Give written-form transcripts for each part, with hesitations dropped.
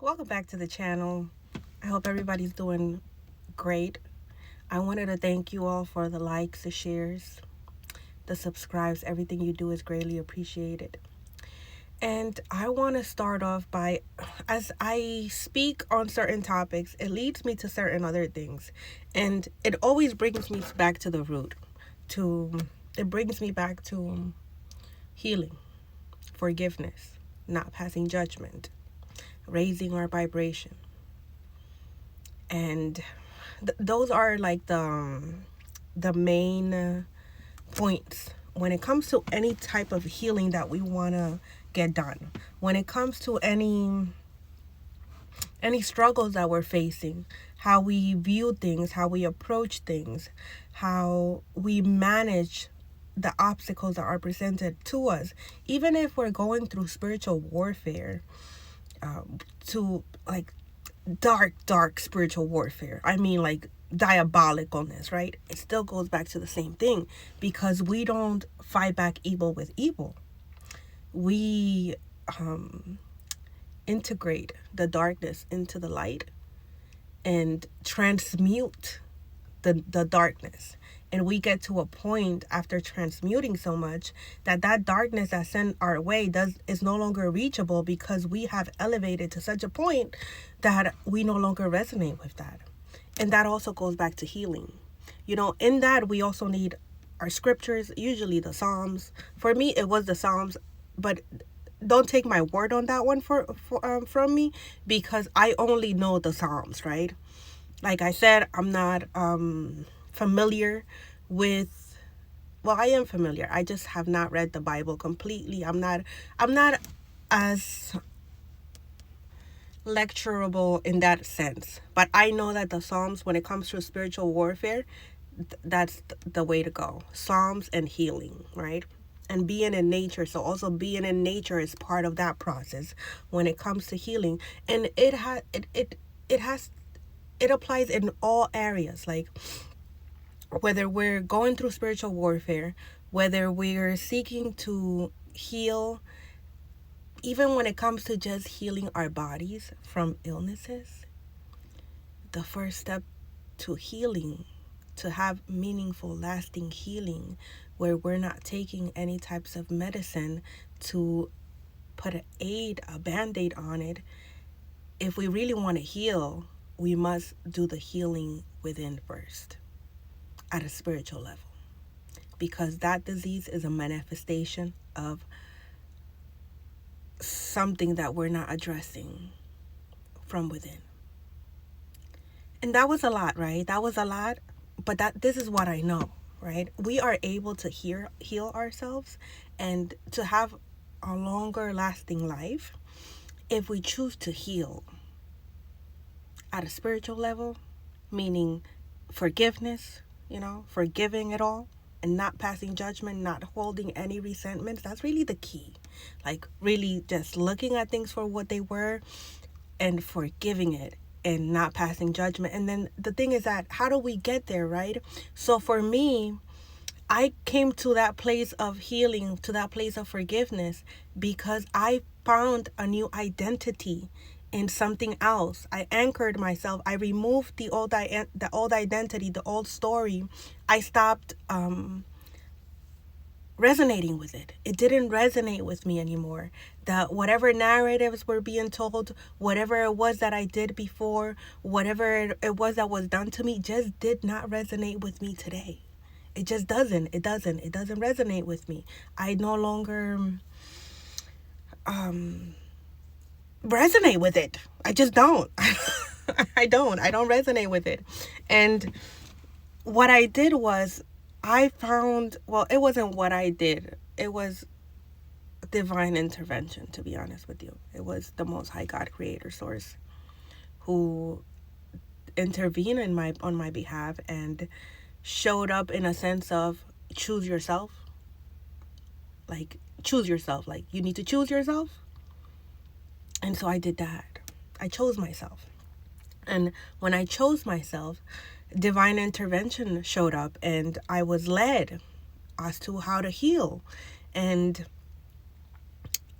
Welcome back to the channel. I hope everybody's doing great. I wanted to thank you all for the likes, the shares, the subscribes. Everything you do is greatly appreciated. And I want to start off by, as I speak on certain topics, it leads me to certain other things. And it always brings me back to the root. It brings me back to healing, forgiveness, not passing judgment, raising our vibration. And those are like the main points when it comes to any type of healing that we want to get done. When it comes to any struggles that we're facing, how we view things, how we approach things, how we manage the obstacles that are presented to us, even if we're going through spiritual warfare, to like dark spiritual warfare. I mean, like diabolicalness, right? It still goes back to the same thing, because we don't fight back evil with evil. We integrate the darkness into the light and transmute the darkness. And we get to a point after transmuting so much that darkness that's sent our way is no longer reachable, because we have elevated to such a point that we no longer resonate with that. And that also goes back to healing. In that we also need our scriptures, usually the Psalms. For me, it was the Psalms, but don't take my word on that one from me, because I only know the Psalms, right? Like I said, I'm not familiar with, well, I am familiar. I just have not read the Bible completely. I'm not as lecturable in that sense. But I know that the Psalms, when it comes to spiritual warfare, that's the way to go. Psalms and healing, right? And being in nature. So also being in nature is part of that process when it comes to healing. And it applies in all areas. Like, whether we're going through spiritual warfare, whether we're seeking to heal, even when it comes to just healing our bodies from illnesses, the first step to healing, to have meaningful, lasting healing, where we're not taking any types of medicine to put a band-aid on it. If we really want to heal, we must do the healing within first, at a spiritual level, because that disease is a manifestation of something that we're not addressing from within. And that was a lot, right? That was a lot, but this is what I know, right? We are able to heal ourselves and to have a longer lasting life if we choose to heal at a spiritual level, meaning forgiveness, forgiving it all and not passing judgment, not holding any resentments. That's really the key. Like, really just looking at things for what they were and forgiving it and not passing judgment. And then the thing is that, how do we get there, right? So for me, I came to that place of healing, to that place of forgiveness, because I found a new identity in something else. I anchored myself. I removed the old identity, the old story. I stopped resonating with it. It didn't resonate with me anymore. Whatever narratives were being told, whatever it was that I did before, whatever it was that was done to me, just did not resonate with me today. It just doesn't. It doesn't resonate with me. I no longer resonate with it. I just don't. I don't resonate with it. And what I did was, I found, well, it wasn't what I did. It was divine intervention, to be honest with you. It was the Most High God, Creator, Source, who intervened on my behalf and showed up in a sense of choose yourself. Like, choose yourself. Like, you need to choose yourself. And so I did that. I chose myself. And when I chose myself, divine intervention showed up, and I was led as to how to heal. And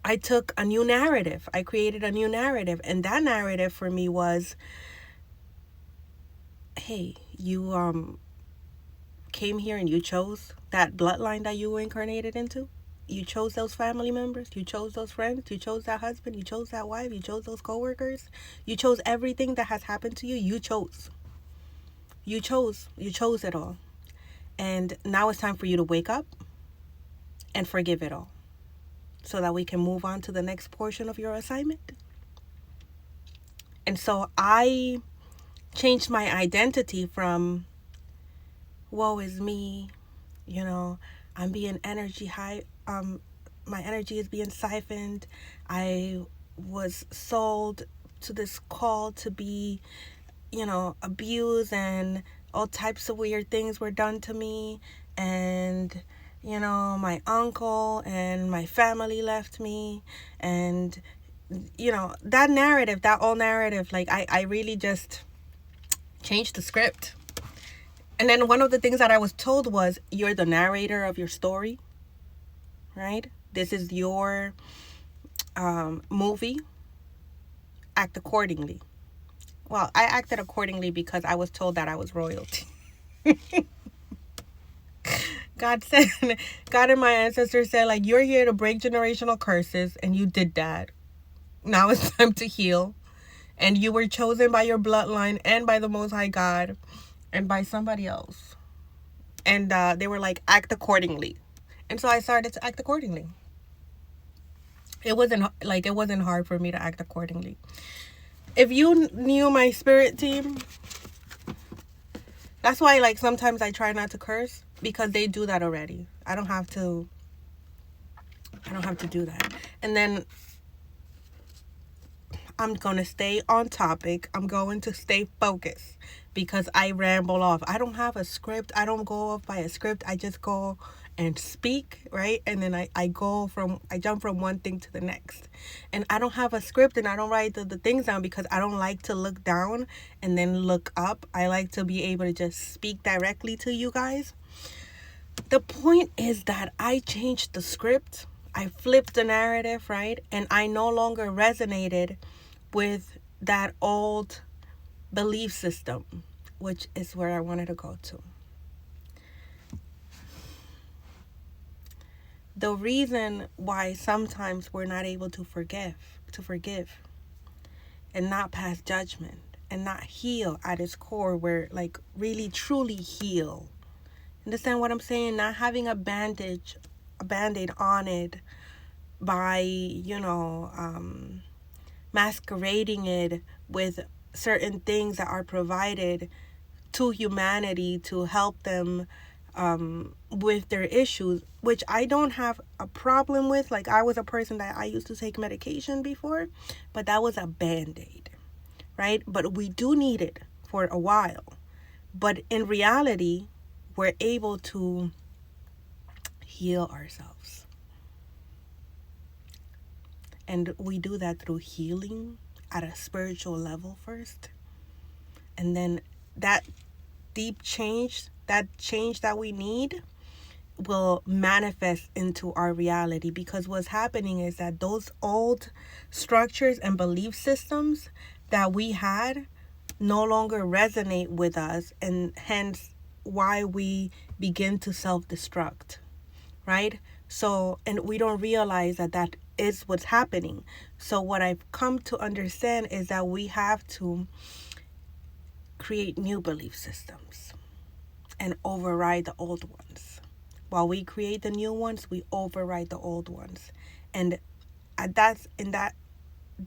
I took a new narrative. I created a new narrative. And that narrative for me was, hey, you came here and you chose that bloodline that you were incarnated into. You chose those family members. You chose those friends. You chose that husband. You chose that wife. You chose those coworkers. You chose everything that has happened to you. You chose. You chose. You chose it all. And now it's time for you to wake up and forgive it all so that we can move on to the next portion of your assignment. And so I changed my identity from woe is me, I'm being energy high, my energy is being siphoned. I was sold to this call to be, abused, and all types of weird things were done to me. And, my uncle and my family left me. And, that narrative, that old narrative, like I really just changed the script. And then one of the things that I was told was, you're the narrator of your story, right? This is your movie. Act accordingly. Well, I acted accordingly because I was told that I was royalty. God and my ancestors said, like, you're here to break generational curses, and you did that. Now it's time to heal. And you were chosen by your bloodline and by the Most High God and by somebody else. And they were like, act accordingly. And so I started to act accordingly. It wasn't hard for me to act accordingly. If you knew my spirit team, that's why, like, sometimes I try not to curse, because they do that already. I don't have to do that. And then I'm going to stay on topic. I'm going to stay focused because I ramble off. I don't have a script. I don't go off by a script. I just go and speak, right? And then I jump from one thing to the next. And I don't have a script, and I don't write the things down because I don't like to look down and then look up. I like to be able to just speak directly to you guys. The point is that I changed the script. I flipped the narrative, right? And I no longer resonated with that old belief system, which is where I wanted to go to. The reason why sometimes we're not able to forgive and not pass judgment and not heal at its core, where, like, really truly heal. Understand what I'm saying? Not having a band-aid on it by, masquerading it with certain things that are provided to humanity to help them with their issues, which I don't have a problem with. Like, I was a person that I used to take medication before, but that was a band-aid, right? But we do need it for a while. But in reality, we're able to heal ourselves. And we do that through healing at a spiritual level first. And then that deep change, that change that we need, will manifest into our reality. Because what's happening is that those old structures and belief systems that we had no longer resonate with us, and hence why we begin to self-destruct, right? So, and we don't realize that is what's happening. So what I've come to understand is that we have to create new belief systems and override the old ones. While we create the new ones, we override the old ones. And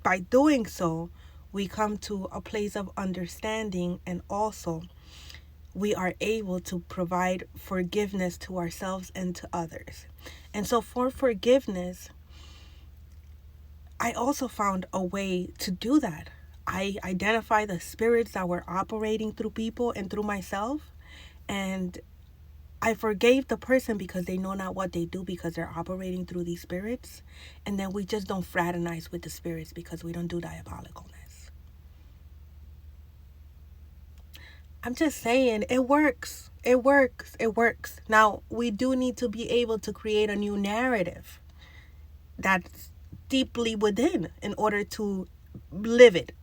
by doing so, we come to a place of understanding, and also we are able to provide forgiveness to ourselves and to others. And so for forgiveness, I also found a way to do that. I identify the spirits that were operating through people and through myself, and I forgave the person because they know not what they do, because they're operating through these spirits. And then we just don't fraternize with the spirits because we don't do diabolicalness. I'm just saying, it works. It works. It works. Now, we do need to be able to create a new narrative that's deeply within in order to live it.